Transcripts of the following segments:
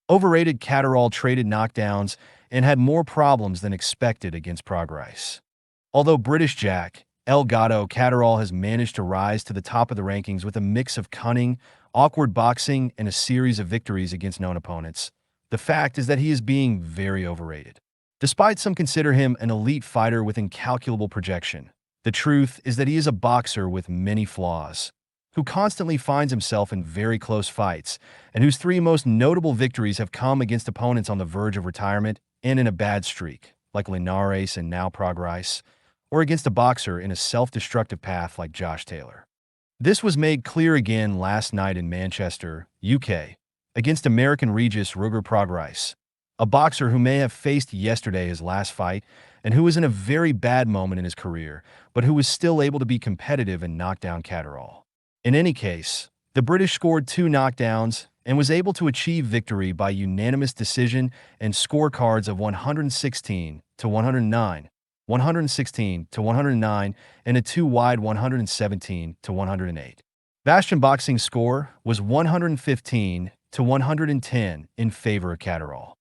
Overrated Catterall traded knockdowns and had more problems than expected against Prograis. Although British Jack, El Gato Catterall has managed to rise to the top of the rankings with a mix of cunning, awkward boxing, and a series of victories against known opponents, the fact is that he is being very overrated. Despite some consider him an elite fighter with incalculable projection, the truth is that he is a boxer with many flaws, who constantly finds himself in very close fights, and whose three most notable victories have come against opponents on the verge of retirement and in a bad streak, like Linares and now Prograis, or against a boxer in a self-destructive path like Josh Taylor. This was made clear again last night in Manchester, UK, against American Regis Ruger Prograis, a boxer who may have faced yesterday his last fight and who was in a very bad moment in his career, but who was still able to be competitive and knock down Catterall. In any case, the British scored 2 knockdowns and was able to achieve victory by unanimous decision and scorecards of 116 to 109, 116 to 109, and a 2-wide 117 to 108. Bastion Boxing's score was 115 to 110 in favor of Catterall.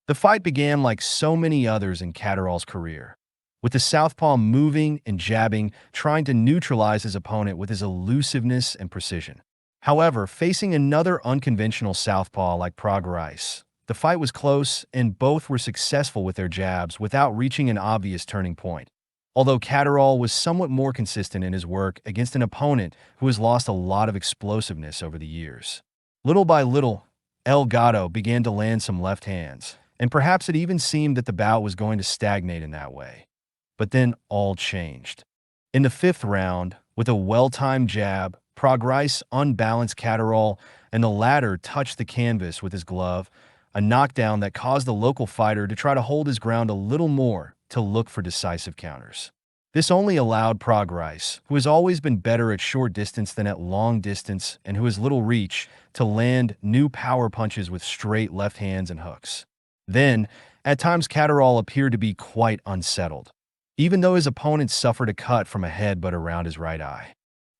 The fight began like so many others in Catterall's career, with the southpaw moving and jabbing, trying to neutralize his opponent with his elusiveness and precision. However, facing another unconventional southpaw like Prograis, the fight was close and both were successful with their jabs without reaching an obvious turning point. Although Catterall was somewhat more consistent in his work against an opponent who has lost a lot of explosiveness over the years. Little by little, El Gato began to land some left hands, and perhaps it even seemed that the bout was going to stagnate in that way. But then all changed. In the 5th round, with a well-timed jab, Prograis unbalanced Catterall, and the latter touched the canvas with his glove, a knockdown that caused the local fighter to try to hold his ground a little more to look for decisive counters. This only allowed Prograis, who has always been better at short distance than at long distance and who has little reach, to land new power punches with straight left hands and hooks. Then, at times Catterall appeared to be quite unsettled, even though his opponent suffered a cut from a headbutt around his right eye.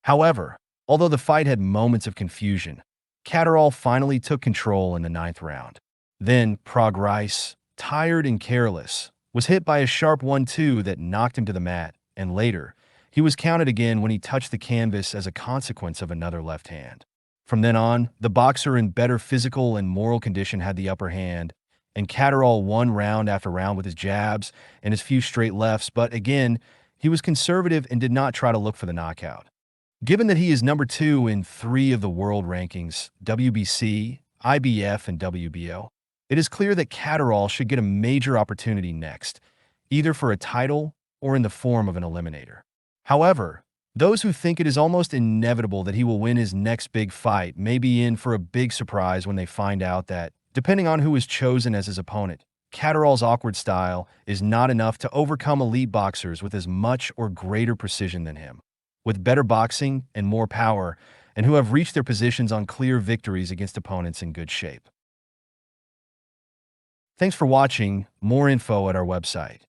However, although the fight had moments of confusion, Catterall finally took control in the 9th round. Then Prograis, tired and careless, was hit by a sharp 1-2 that knocked him to the mat, and later, he was counted again when he touched the canvas as a consequence of another left hand. From then on, the boxer in better physical and moral condition had the upper hand, and Catterall won round after round with his jabs and his few straight lefts, but again, he was conservative and did not try to look for the knockout. Given that he is number 2 in 3 of the world rankings, WBC, IBF, and WBO, it is clear that Catterall should get a major opportunity next, either for a title or in the form of an eliminator. However, those who think it is almost inevitable that he will win his next big fight may be in for a big surprise when they find out that, depending on who is chosen as his opponent, Catterall's awkward style is not enough to overcome elite boxers with as much or greater precision than him, with better boxing and more power, and who have reached their positions on clear victories against opponents in good shape. Thanks for watching. More info at our website.